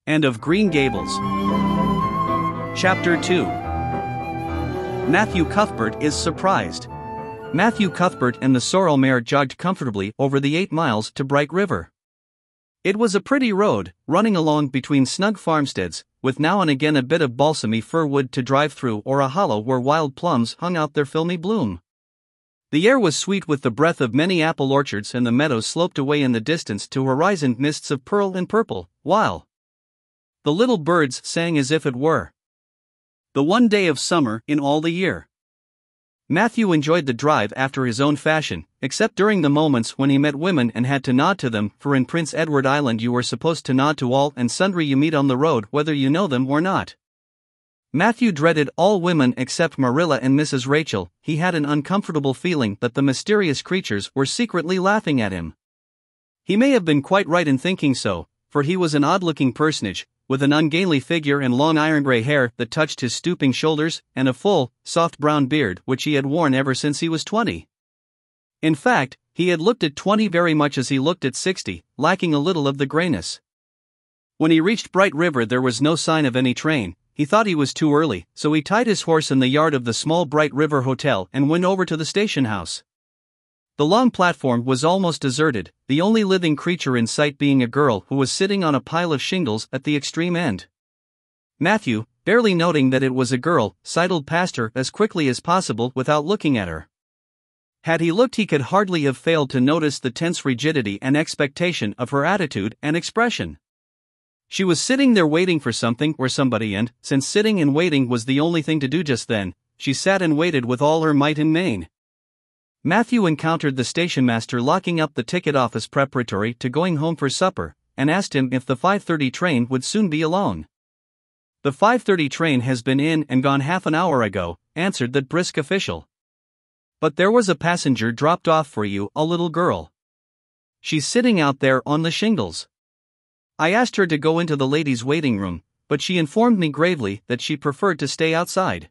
and of Green Gables. Chapter 2. Matthew Cuthbert is surprised. Matthew Cuthbert and the sorrel mare jogged comfortably over the 8 miles to Bright River. It was a pretty road, running along between snug farmsteads, with now and again a bit of balsamy fir wood to drive through or a hollow where wild plums hung out their filmy bloom. The air was sweet with the breath of many apple orchards, and the meadows sloped away in the distance to horizoned mists of pearl and purple, while the little birds sang as if it were the one day of summer in all the year. Matthew enjoyed the drive after his own fashion, except during the moments when he met women and had to nod to them, for in Prince Edward Island you were supposed to nod to all and sundry you meet on the road whether you know them or not. Matthew dreaded all women except Marilla and Mrs. Rachel. He had an uncomfortable feeling that the mysterious creatures were secretly laughing at him. He may have been quite right in thinking so, for he was an odd-looking personage, with an ungainly figure and long iron-gray hair that touched his stooping shoulders, and a full, soft brown beard which he had worn ever since he was 20. In fact, he had looked at 20 very much as he looked at 60, lacking a little of the grayness. When he reached Bright River there was no sign of any train. He thought he was too early, so he tied his horse in the yard of the small Bright River Hotel and went over to the station house. The long platform was almost deserted, the only living creature in sight being a girl who was sitting on a pile of shingles at the extreme end. Matthew, barely noting that it was a girl, sidled past her as quickly as possible without looking at her. Had he looked he could hardly have failed to notice the tense rigidity and expectation of her attitude and expression. She was sitting there waiting for something or somebody, and, since sitting and waiting was the only thing to do just then, she sat and waited with all her might and main. Matthew encountered the station master locking up the ticket office preparatory to going home for supper, and asked him if the 5:30 train would soon be along. "The 5:30 train has been in and gone half an hour ago," answered that brisk official. "But there was a passenger dropped off for you, a little girl. She's sitting out there on the shingles. I asked her to go into the ladies' waiting room, but she informed me gravely that she preferred to stay outside.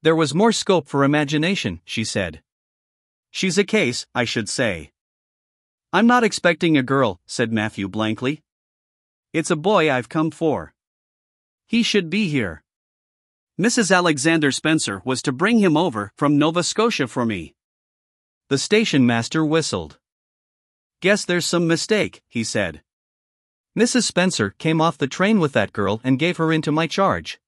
There was more scope for imagination, she said. She's a case, I should say." "I'm not expecting a girl," said Matthew blankly. "It's a boy I've come for. He should be here. Mrs. Alexander Spencer was to bring him over from Nova Scotia for me." The station master whistled. "Guess there's some mistake," he said. "Mrs. Spencer came off the train with that girl and gave her into my charge.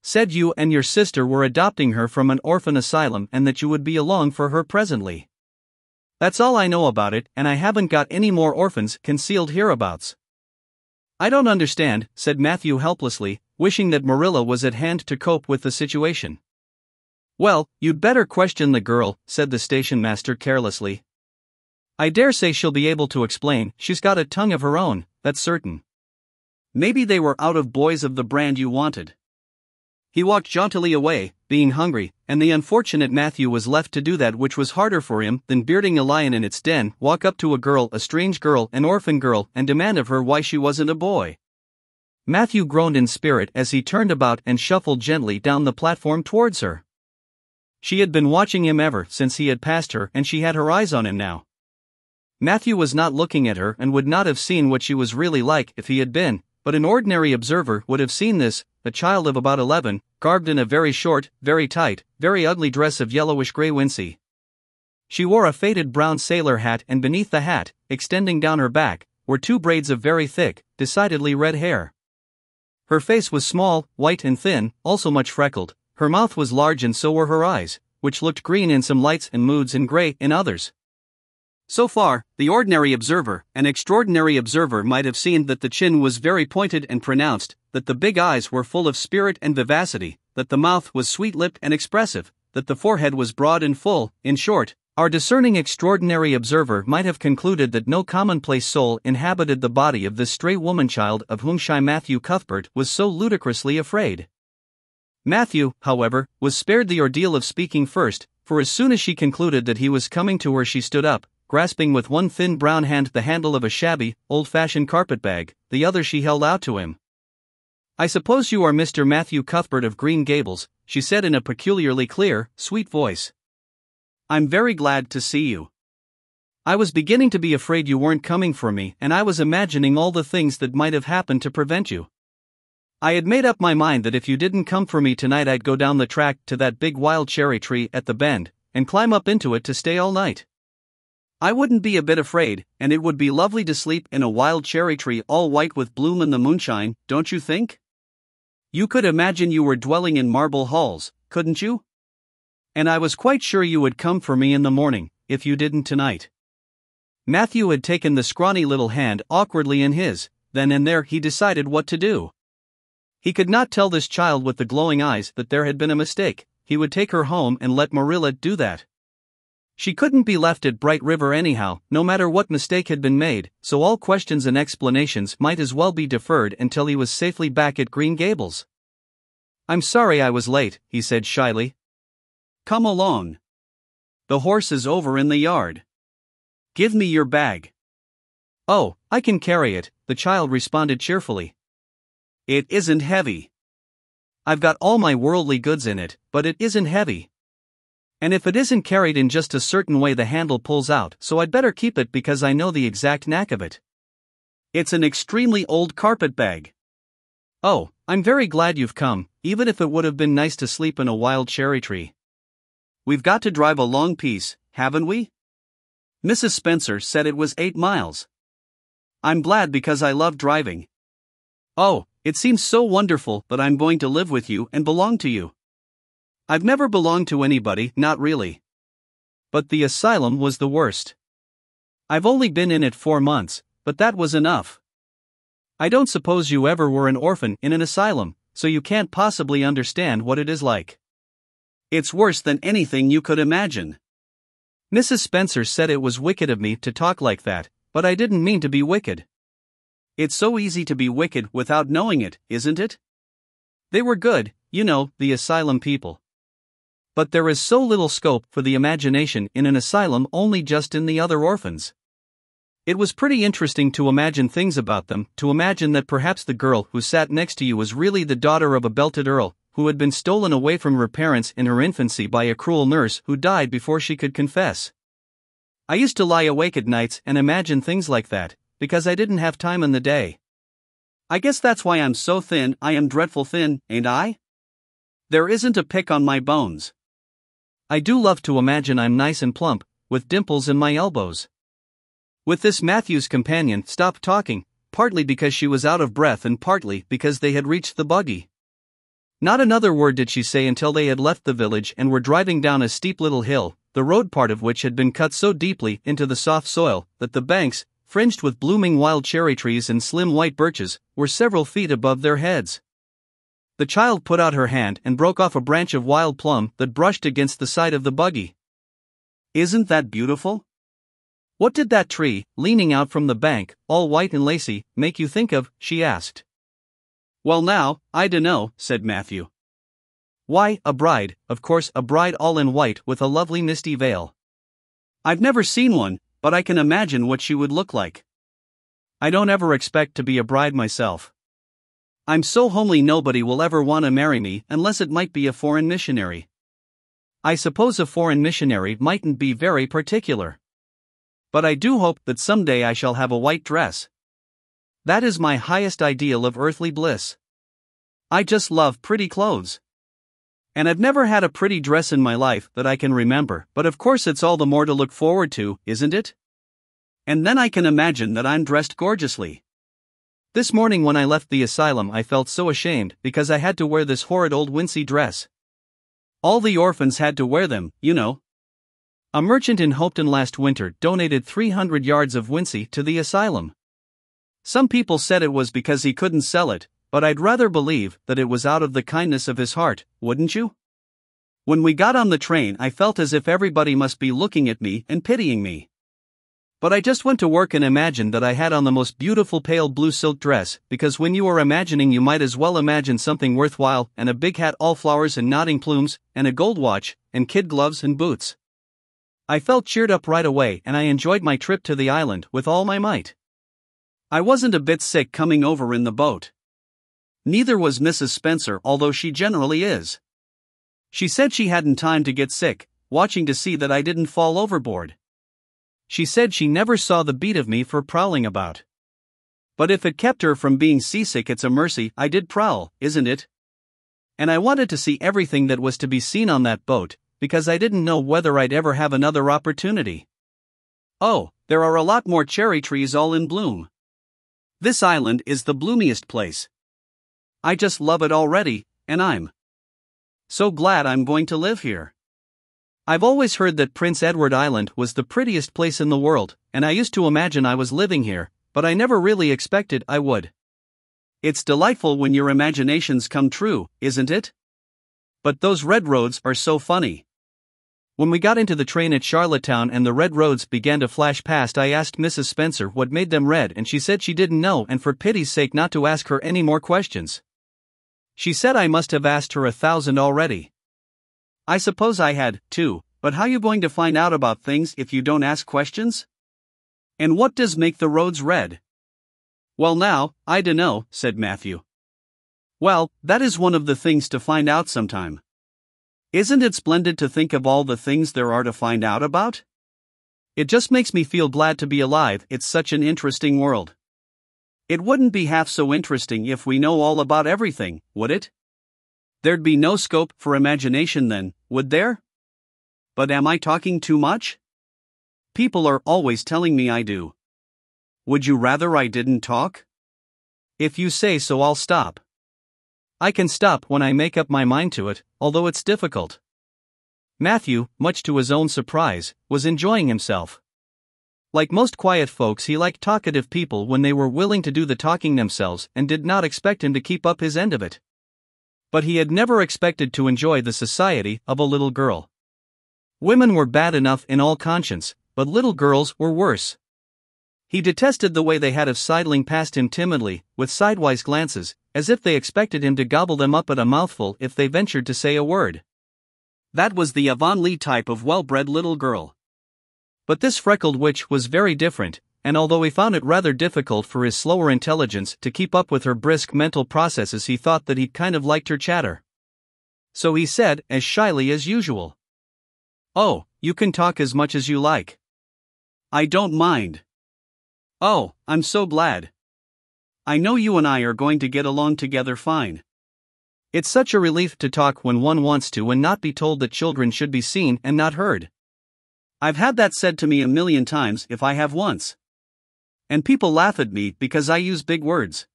Said you and your sister were adopting her from an orphan asylum and that you would be along for her presently. That's all I know about it, and I haven't got any more orphans concealed hereabouts." "I don't understand," said Matthew helplessly, wishing that Marilla was at hand to cope with the situation. "Well, you'd better question the girl," said the station master carelessly. "I dare say she'll be able to explain. She's got a tongue of her own, that's certain. Maybe they were out of boys of the brand you wanted." He walked jauntily away, being hungry, and the unfortunate Matthew was left to do that which was harder for him than bearding a lion in its den: walk up to a girl, a strange girl, an orphan girl, and demand of her why she wasn't a boy. Matthew groaned in spirit as he turned about and shuffled gently down the platform towards her. She had been watching him ever since he had passed her, and she had her eyes on him now. Matthew was not looking at her and would not have seen what she was really like if he had been, but an ordinary observer would have seen this: a child of about 11, garbed in a very short, very tight, very ugly dress of yellowish-gray wincey. She wore a faded brown sailor hat, and beneath the hat, extending down her back, were 2 braids of very thick, decidedly red hair. Her face was small, white and thin, also much freckled. Her mouth was large and so were her eyes, which looked green in some lights and moods and gray in others. So far, the ordinary observer, an extraordinary observer, might have seen that the chin was very pointed and pronounced, that the big eyes were full of spirit and vivacity, that the mouth was sweet-lipped and expressive, that the forehead was broad and full. In short, our discerning extraordinary observer might have concluded that no commonplace soul inhabited the body of this stray woman-child of whom shy Matthew Cuthbert was so ludicrously afraid. Matthew, however, was spared the ordeal of speaking first, for as soon as she concluded that he was coming to her she stood up, grasping with one thin brown hand the handle of a shabby, old-fashioned carpet-bag, the other she held out to him. "I suppose you are Mr. Matthew Cuthbert of Green Gables," she said in a peculiarly clear, sweet voice. "I'm very glad to see you." I was beginning to be afraid you weren't coming for me, and I was imagining all the things that might have happened to prevent you. I had made up my mind that if you didn't come for me tonight, I'd go down the track to that big wild cherry tree at the bend, and climb up into it to stay all night. I wouldn't be a bit afraid, and it would be lovely to sleep in a wild cherry tree all white with bloom in the moonshine, don't you think? You could imagine you were dwelling in marble halls, couldn't you? And I was quite sure you would come for me in the morning, if you didn't tonight. Matthew had taken the scrawny little hand awkwardly in his. Then and there he decided what to do. He could not tell this child with the glowing eyes that there had been a mistake. He would take her home and let Marilla do that. She couldn't be left at Bright River anyhow, no matter what mistake had been made, so all questions and explanations might as well be deferred until he was safely back at Green Gables. "I'm sorry I was late," he said shyly. "Come along. The horse is over in the yard. Give me your bag." "Oh, I can carry it," the child responded cheerfully. "It isn't heavy. I've got all my worldly goods in it, but it isn't heavy. And if it isn't carried in just a certain way, the handle pulls out, so I'd better keep it because I know the exact knack of it. It's an extremely old carpet bag." "Oh, I'm very glad you've come, even if it would have been nice to sleep in a wild cherry tree. We've got to drive a long piece, haven't we? Mrs. Spencer said it was 8 miles. I'm glad because I love driving. Oh, it seems so wonderful that I'm going to live with you and belong to you. I've never belonged to anybody, not really. But the asylum was the worst. I've only been in it 4 months, but that was enough. I don't suppose you ever were an orphan in an asylum, so you can't possibly understand what it is like. It's worse than anything you could imagine. Mrs. Spencer said it was wicked of me to talk like that, but I didn't mean to be wicked. It's so easy to be wicked without knowing it, isn't it? They were good, you know, the asylum people. But there is so little scope for the imagination in an asylum, only just in the other orphans. It was pretty interesting to imagine things about them, to imagine that perhaps the girl who sat next to you was really the daughter of a belted earl, who had been stolen away from her parents in her infancy by a cruel nurse who died before she could confess. I used to lie awake at nights and imagine things like that, because I didn't have time in the day. I guess that's why I'm so thin. I am dreadful thin, ain't I? There isn't a pick on my bones. I do love to imagine I'm nice and plump, with dimples in my elbows." With this, Matthew's companion stopped talking, partly because she was out of breath and partly because they had reached the buggy. Not another word did she say until they had left the village and were driving down a steep little hill, the road part of which had been cut so deeply into the soft soil that the banks, fringed with blooming wild cherry trees and slim white birches, were several feet above their heads. The child put out her hand and broke off a branch of wild plum that brushed against the side of the buggy. "Isn't that beautiful? What did that tree, leaning out from the bank, all white and lacy, make you think of?" she asked. "Well now, I dunno," said Matthew. "Why, a bride, of course, a bride all in white with a lovely misty veil. I've never seen one, but I can imagine what she would look like. I don't ever expect to be a bride myself. I'm so homely nobody will ever want to marry me unless it might be a foreign missionary. I suppose a foreign missionary mightn't be very particular. But I do hope that someday I shall have a white dress. That is my highest ideal of earthly bliss. I just love pretty clothes. And I've never had a pretty dress in my life that I can remember, but of course it's all the more to look forward to, isn't it? And then I can imagine that I'm dressed gorgeously. This morning when I left the asylum I felt so ashamed because I had to wear this horrid old wincey dress. All the orphans had to wear them, you know. A merchant in Hopeton last winter donated 300 yards of wincey to the asylum. Some people said it was because he couldn't sell it, but I'd rather believe that it was out of the kindness of his heart, wouldn't you? When we got on the train I felt as if everybody must be looking at me and pitying me. But I just went to work and imagined that I had on the most beautiful pale blue silk dress, because when you are imagining you might as well imagine something worthwhile, and a big hat all flowers and nodding plumes, and a gold watch, and kid gloves and boots. I felt cheered up right away and I enjoyed my trip to the island with all my might. I wasn't a bit sick coming over in the boat. Neither was Mrs. Spencer, although she generally is. She said she hadn't time to get sick, watching to see that I didn't fall overboard. She said she never saw the beat of me for prowling about. But if it kept her from being seasick, it's a mercy I did prowl, isn't it? And I wanted to see everything that was to be seen on that boat, because I didn't know whether I'd ever have another opportunity. Oh, there are a lot more cherry trees all in bloom. This island is the bloomiest place. I just love it already, and I'm so glad I'm going to live here. I've always heard that Prince Edward Island was the prettiest place in the world, and I used to imagine I was living here, but I never really expected I would. It's delightful when your imaginations come true, isn't it? But those red roads are so funny. When we got into the train at Charlottetown and the red roads began to flash past, I asked Mrs. Spencer what made them red, and she said she didn't know, and for pity's sake not to ask her any more questions. She said I must have asked her 1,000 already. I suppose I had, too, but how you going to find out about things if you don't ask questions? And what does make the roads red? Well now, I dunno, said Matthew. Well, that is one of the things to find out sometime. Isn't it splendid to think of all the things there are to find out about? It just makes me feel glad to be alive. It's such an interesting world. It wouldn't be half so interesting if we know all about everything, would it? There'd be no scope for imagination then, would there? But am I talking too much? People are always telling me I do. Would you rather I didn't talk? If you say so, I'll stop. I can stop when I make up my mind to it, although it's difficult. Matthew, much to his own surprise, was enjoying himself. Like most quiet folks, he liked talkative people when they were willing to do the talking themselves and did not expect him to keep up his end of it. But he had never expected to enjoy the society of a little girl. Women were bad enough in all conscience, but little girls were worse. He detested the way they had of sidling past him timidly, with sidewise glances, as if they expected him to gobble them up at a mouthful if they ventured to say a word. That was the Avonlea type of well-bred little girl. But this freckled witch was very different, and although he found it rather difficult for his slower intelligence to keep up with her brisk mental processes, he thought that he kind of liked her chatter. So he said, as shyly as usual, "Oh, you can talk as much as you like. I don't mind." "Oh, I'm so glad. I know you and I are going to get along together fine. It's such a relief to talk when one wants to and not be told that children should be seen and not heard. I've had that said to me 1,000,000 times if I have once. And people laugh at me because I use big words.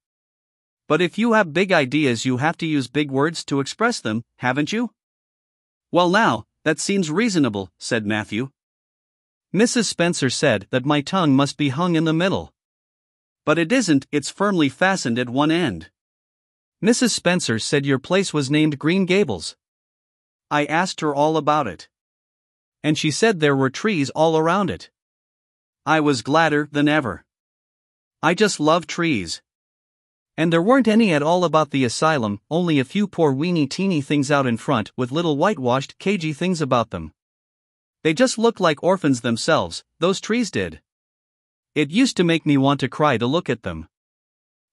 But if you have big ideas, you have to use big words to express them, haven't you?" "Well now, that seems reasonable," said Matthew. "Mrs. Spencer said that my tongue must be hung in the middle. But it isn't, it's firmly fastened at one end." "Mrs. Spencer said your place was named Green Gables." "I asked her all about it. And she said there were trees all around it." I was gladder than ever. I just love trees. And there weren't any at all about the asylum, only a few poor weeny teeny things out in front with little whitewashed cagey things about them. They just looked like orphans themselves, those trees did. It used to make me want to cry to look at them.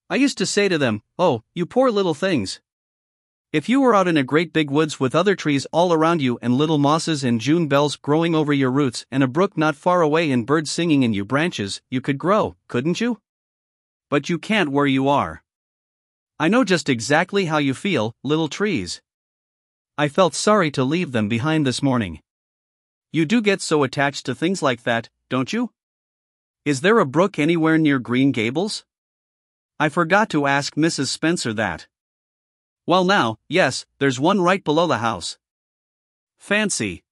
I used to say to them, "Oh, you poor little things. If you were out in a great big woods with other trees all around you and little mosses and June bells growing over your roots and a brook not far away and birds singing in your branches, you could grow, couldn't you? But you can't where you are. I know just exactly how you feel, little trees." I felt sorry to leave them behind this morning. You do get so attached to things like that, don't you? Is there a brook anywhere near Green Gables? I forgot to ask Mrs. Spencer that. Well now, yes, there's one right below the house. Fancy.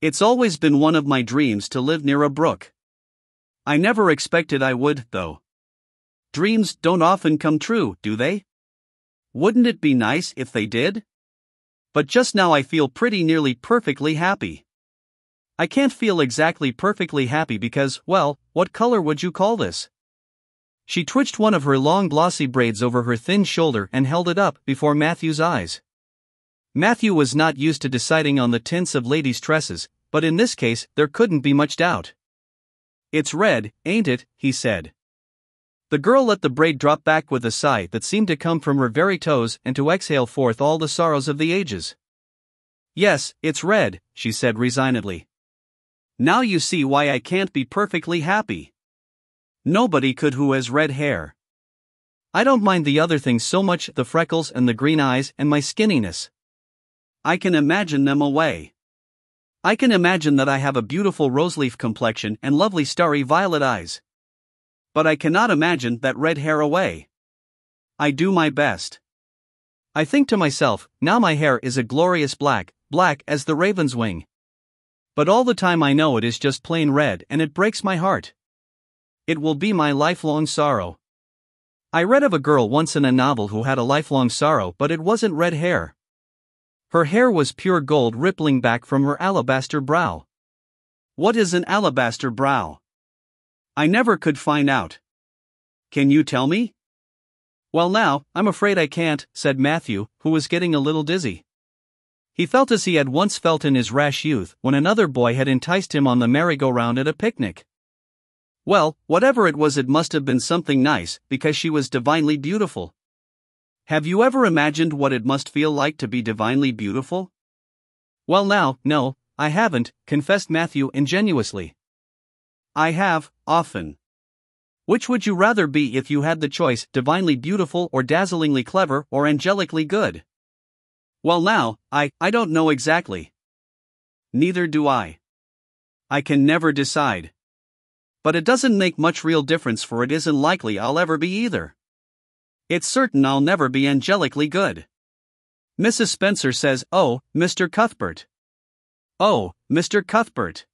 It's always been one of my dreams to live near a brook. I never expected I would, though. Dreams don't often come true, do they? Wouldn't it be nice if they did? But just now I feel pretty nearly perfectly happy. I can't feel exactly perfectly happy because, well, what color would you call this? She twitched one of her long glossy braids over her thin shoulder and held it up before Matthew's eyes. Matthew was not used to deciding on the tints of ladies' tresses, but in this case there couldn't be much doubt. "It's red, ain't it?" he said. The girl let the braid drop back with a sigh that seemed to come from her very toes and to exhale forth all the sorrows of the ages. "Yes, it's red," she said resignedly. Now you see why I can't be perfectly happy. Nobody could who has red hair. I don't mind the other things so much, the freckles and the green eyes and my skinniness. I can imagine them away. I can imagine that I have a beautiful roseleaf complexion and lovely starry violet eyes. But I cannot imagine that red hair away. I do my best. I think to myself, now my hair is a glorious black, black as the raven's wing. But all the time I know it is just plain red and it breaks my heart. It will be my lifelong sorrow. I read of a girl once in a novel who had a lifelong sorrow, but it wasn't red hair. Her hair was pure gold rippling back from her alabaster brow. What is an alabaster brow? I never could find out. Can you tell me? Well now, I'm afraid I can't, said Matthew, who was getting a little dizzy. He felt as he had once felt in his rash youth, when another boy had enticed him on the merry-go-round at a picnic. Well, whatever it was, it must have been something nice, because she was divinely beautiful. Have you ever imagined what it must feel like to be divinely beautiful? Well now, no, I haven't, confessed Matthew ingenuously. I have, often. Which would you rather be if you had the choice, divinely beautiful or dazzlingly clever or angelically good? Well now, I don't know exactly. Neither do I. I can never decide. But it doesn't make much real difference, for it isn't likely I'll ever be either. It's certain I'll never be angelically good. Mrs. Spencer says, "Oh, Mr. Cuthbert. Oh, Mr. Cuthbert.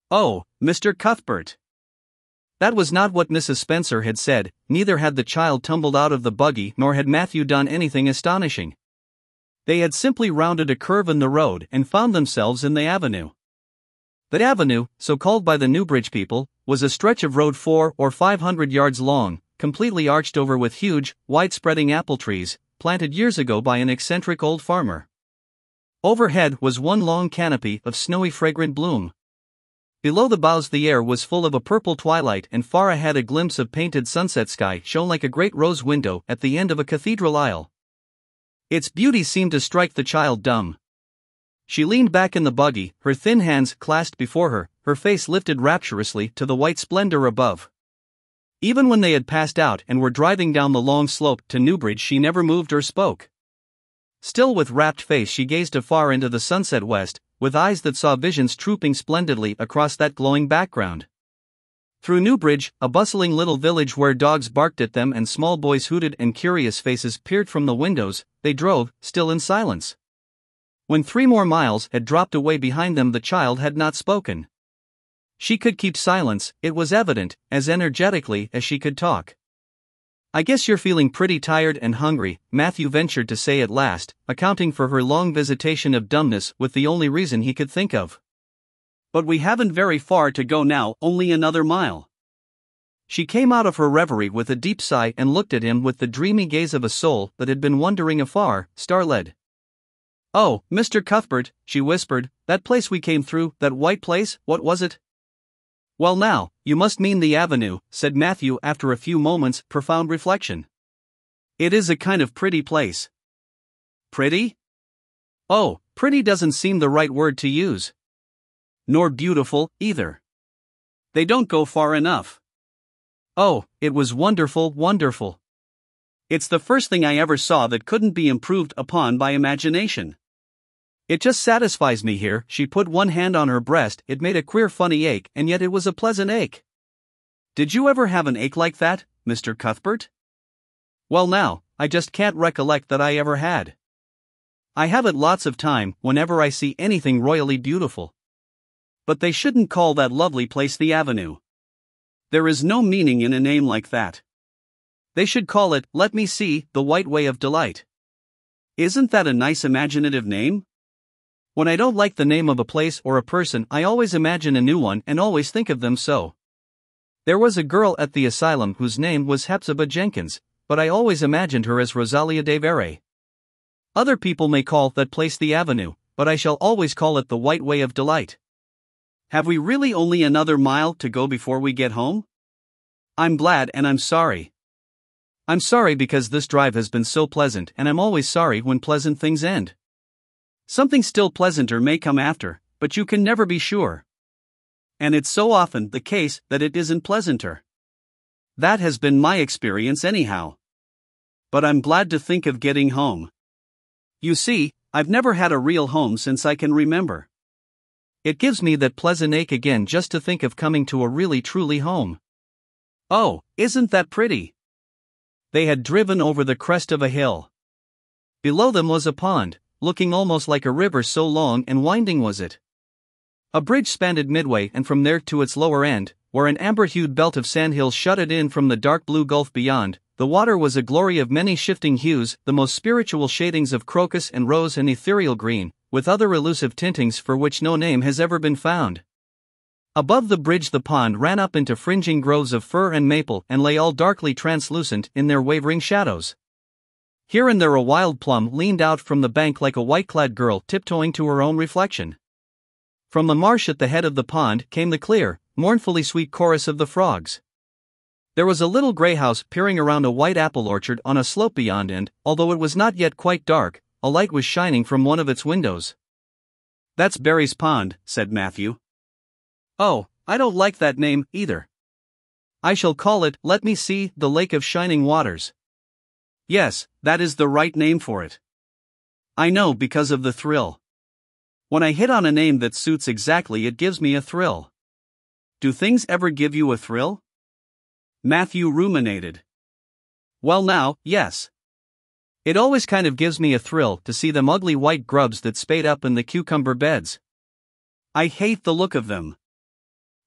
Oh, Mr. Cuthbert." That was not what Mrs. Spencer had said, neither had the child tumbled out of the buggy nor had Matthew done anything astonishing. They had simply rounded a curve in the road and found themselves in the avenue. The avenue, so called by the Newbridge people, was a stretch of road 400 or 500 yards long, completely arched over with huge, wide-spreading apple trees, planted years ago by an eccentric old farmer. Overhead was one long canopy of snowy fragrant bloom. Below the boughs the air was full of a purple twilight, and far ahead a glimpse of painted sunset sky shone like a great rose window at the end of a cathedral aisle. Its beauty seemed to strike the child dumb. She leaned back in the buggy, her thin hands clasped before her, her face lifted rapturously to the white splendor above. Even when they had passed out and were driving down the long slope to Newbridge, she never moved or spoke. Still with rapt face she gazed afar into the sunset west, with eyes that saw visions trooping splendidly across that glowing background. Through Newbridge, a bustling little village where dogs barked at them and small boys hooted and curious faces peered from the windows, they drove, still in silence. When 3 more miles had dropped away behind them, the child had not spoken. She could keep silence, it was evident, as energetically as she could talk. "I guess you're feeling pretty tired and hungry," Matthew ventured to say at last, accounting for her long visitation of dumbness with the only reason he could think of. "But we haven't very far to go now, only another mile." She came out of her reverie with a deep sigh and looked at him with the dreamy gaze of a soul that had been wandering afar, star-led. "Oh, Mr. Cuthbert," she whispered, "that place we came through, that white place, what was it?" "Well now, you must mean the avenue," said Matthew after a few moments' profound reflection. "It is a kind of pretty place." "Pretty? Oh, pretty doesn't seem the right word to use. Nor beautiful, either. They don't go far enough. Oh, it was wonderful, wonderful. It's the first thing I ever saw that couldn't be improved upon by imagination. It just satisfies me here." She put one hand on her breast. It made a queer funny ache, and yet it was a pleasant ache. "Did you ever have an ache like that, Mr. Cuthbert?" "Well now, I just can't recollect that I ever had. I have it lots of time, whenever I see anything royally beautiful. But they shouldn't call that lovely place the avenue. There is no meaning in a name like that. They should call it, let me see, the White Way of Delight. Isn't that a nice imaginative name? When I don't like the name of a place or a person, I always imagine a new one and always think of them so. There was a girl at the asylum whose name was Hepzibah Jenkins, but I always imagined her as Rosalia de Vere. Other people may call that place the avenue, but I shall always call it the White Way of Delight. Have we really only another mile to go before we get home? I'm glad and I'm sorry. I'm sorry because this drive has been so pleasant, and I'm always sorry when pleasant things end. Something still pleasanter may come after, but you can never be sure. And it's so often the case that it isn't pleasanter. That has been my experience anyhow. But I'm glad to think of getting home. You see, I've never had a real home since I can remember. It gives me that pleasant ache again just to think of coming to a really truly home. Oh, isn't that pretty? They had driven over the crest of a hill. Below them was a pond, looking almost like a river, so long and winding was it. A bridge spanned it midway, and from there to its lower end, where an amber-hued belt of sandhills shut it in from the dark blue gulf beyond, the water was a glory of many shifting hues, the most spiritual shadings of crocus and rose and ethereal green, with other elusive tintings for which no name has ever been found. Above the bridge the pond ran up into fringing groves of fir and maple and lay all darkly translucent in their wavering shadows. Here and there a wild plum leaned out from the bank like a white-clad girl tiptoeing to her own reflection. From the marsh at the head of the pond came the clear, mournfully sweet chorus of the frogs. There was a little grey house peering around a white apple orchard on a slope beyond, and, although it was not yet quite dark, a light was shining from one of its windows. "That's Barry's Pond," said Matthew. "Oh, I don't like that name, either. I shall call it, let me see, the Lake of Shining Waters." "Yes, that is the right name for it. I know, because of the thrill. When I hit on a name that suits exactly, it gives me a thrill." "Do things ever give you a thrill?" Matthew ruminated. "Well now, yes. It always kind of gives me a thrill to see them ugly white grubs that spade up in the cucumber beds. I hate the look of them."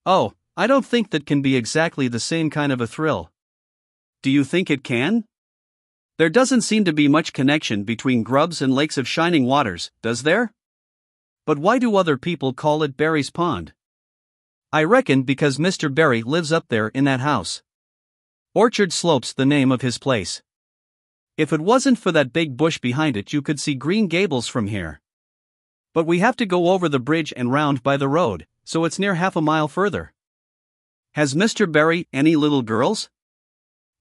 "Oh, I don't think that can be exactly the same kind of a thrill." "Do you think it can? There doesn't seem to be much connection between grubs and lakes of shining waters, does there? But why do other people call it Barry's Pond?" "I reckon because Mr. Barry lives up there in that house. Orchard Slope's the name of his place. If it wasn't for that big bush behind it, you could see Green Gables from here. But we have to go over the bridge and round by the road, so it's near half a mile further." "Has Mr. Barry any little girls?"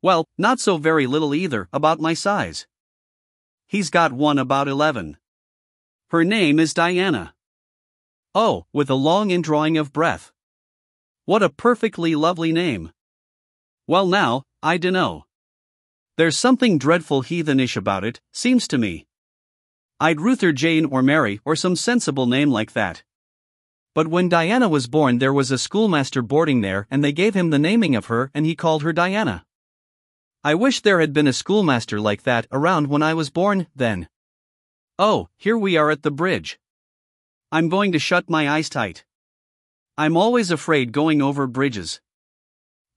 "Well, not so very little either, about my size. He's got one about 11. Her name is Diana." "Oh," with a long indrawing of breath. "What a perfectly lovely name." "Well now, I dunno. There's something dreadful heathenish about it, seems to me. I'd ruther Jane or Mary or some sensible name like that. But when Diana was born there was a schoolmaster boarding there and they gave him the naming of her and he called her Diana. I wish there had been a schoolmaster like that around when I was born, then. Oh, here we are at the bridge. I'm going to shut my eyes tight. I'm always afraid going over bridges.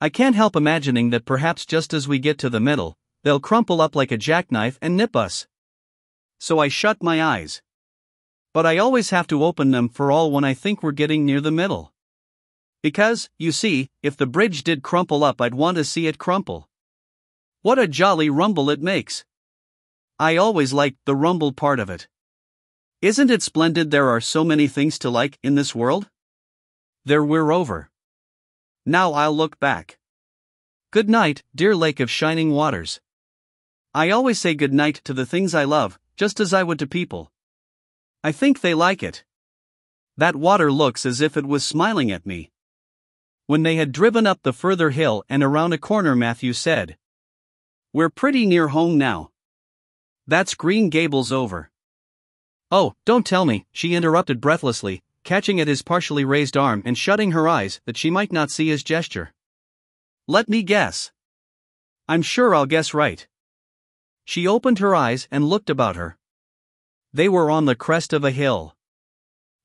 I can't help imagining that perhaps just as we get to the middle, they'll crumple up like a jackknife and nip us. So I shut my eyes. But I always have to open them for all when I think we're getting near the middle. Because, you see, if the bridge did crumple up I'd want to see it crumple. What a jolly rumble it makes. I always liked the rumble part of it. Isn't it splendid there are so many things to like in this world? There we're over. Now I'll look back. Good night, dear Lake of Shining Waters. I always say good night to the things I love, just as I would to people. I think they like it. That water looks as if it was smiling at me." When they had driven up the further hill and around a corner, Matthew said, "We're pretty near home now. That's Green Gables over." "Oh, don't tell me," she interrupted breathlessly, catching at his partially raised arm and shutting her eyes that she might not see his gesture. "Let me guess. I'm sure I'll guess right." She opened her eyes and looked about her. They were on the crest of a hill.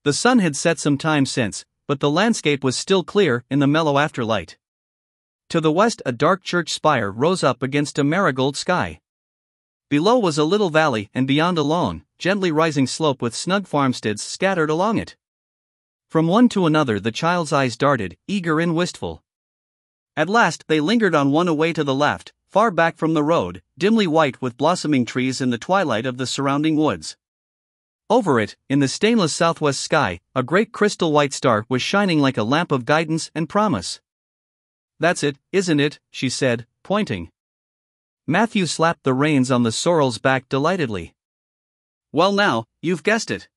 The sun had set some time since, but the landscape was still clear in the mellow afterlight. To the west a dark church spire rose up against a marigold sky. Below was a little valley and beyond a long, gently rising slope with snug farmsteads scattered along it. From one to another the child's eyes darted, eager and wistful. At last they lingered on one away to the left, far back from the road, dimly white with blossoming trees in the twilight of the surrounding woods. Over it, in the stainless southwest sky, a great crystal white star was shining like a lamp of guidance and promise. "That's it, isn't it?" she said, pointing. Matthew slapped the reins on the sorrel's back delightedly. "Well now, you've guessed it.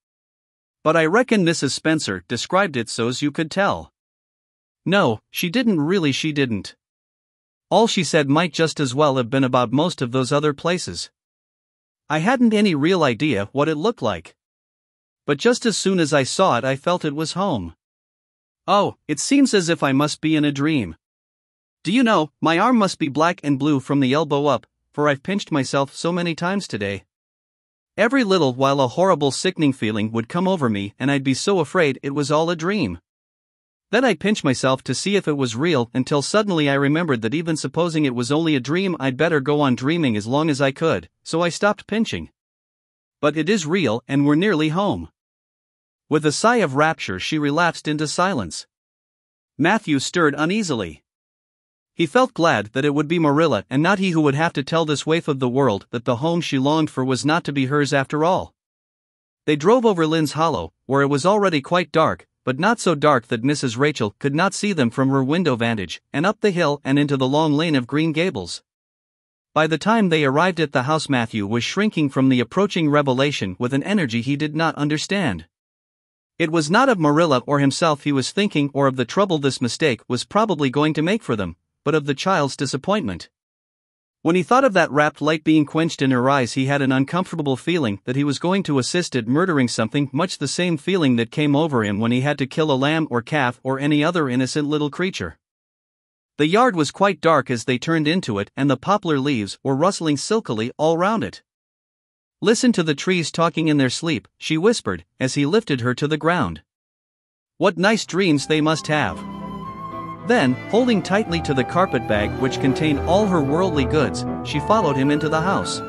But I reckon Mrs. Spencer described it so's you could tell." No, she didn't. All she said might just as well have been about most of those other places. I hadn't any real idea what it looked like. But just as soon as I saw it, I felt it was home. Oh, it seems as if I must be in a dream. Do you know, my arm must be black and blue from the elbow up, for I've pinched myself so many times today. Every little while a horrible sickening feeling would come over me and I'd be so afraid it was all a dream. Then I'd pinch myself to see if it was real until suddenly I remembered that even supposing it was only a dream I'd better go on dreaming as long as I could, so I stopped pinching. But it is real and we're nearly home. With a sigh of rapture she relapsed into silence. Matthew stirred uneasily. He felt glad that it would be Marilla and not he who would have to tell this waif of the world that the home she longed for was not to be hers after all. They drove over Lynn's Hollow, where it was already quite dark, but not so dark that Mrs. Rachel could not see them from her window vantage, and up the hill and into the long lane of Green Gables. By the time they arrived at the house, Matthew was shrinking from the approaching revelation with an energy he did not understand. It was not of Marilla or himself he was thinking or of the trouble this mistake was probably going to make for them, but of the child's disappointment. When he thought of that rapt light being quenched in her eyes, he had an uncomfortable feeling that he was going to assist at murdering something, much the same feeling that came over him when he had to kill a lamb or calf or any other innocent little creature. The yard was quite dark as they turned into it, and the poplar leaves were rustling silkily all round it. "Listen to the trees talking in their sleep," she whispered, as he lifted her to the ground. "What nice dreams they must have." Then, holding tightly to the carpet bag which contained all her worldly goods, she followed him into the house.